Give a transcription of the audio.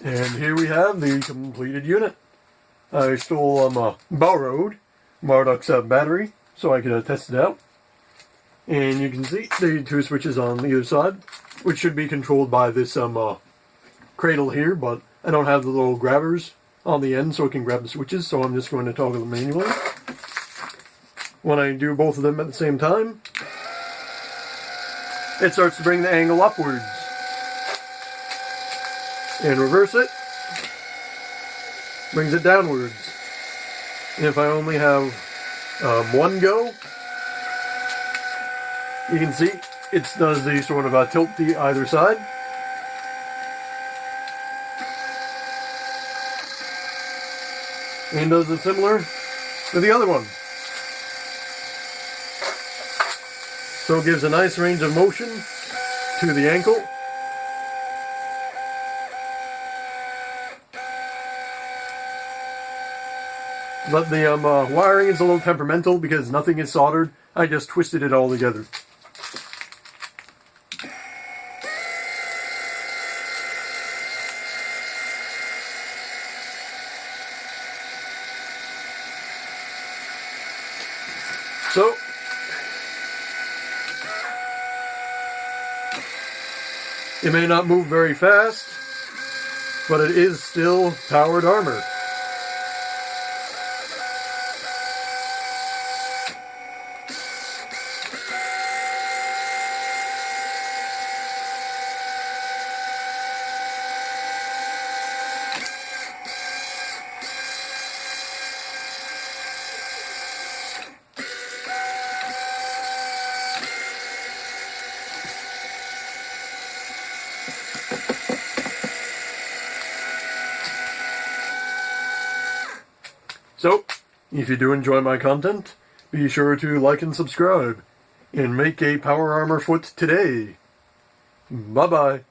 And here we have the completed unit. I borrowed Marduk's battery so I could test it out. And you can see the two switches on either side, which should be controlled by this cradle here, but I don't have the little grabbers on the end so it can grab the switches, so I'm just going to toggle them manually. When I do both of them at the same time, it starts to bring the angle upwards. And reverse it, brings it downwards. And if I only have one go, you can see it does the sort of tilt to either side. And does it similar to the other one. So it gives a nice range of motion to the ankle. But the wiring is a little temperamental because nothing is soldered. I just twisted it all together. So, it may not move very fast, but it is still powered armor. So, if you do enjoy my content, be sure to like and subscribe, and make a power armor foot today. Bye-bye.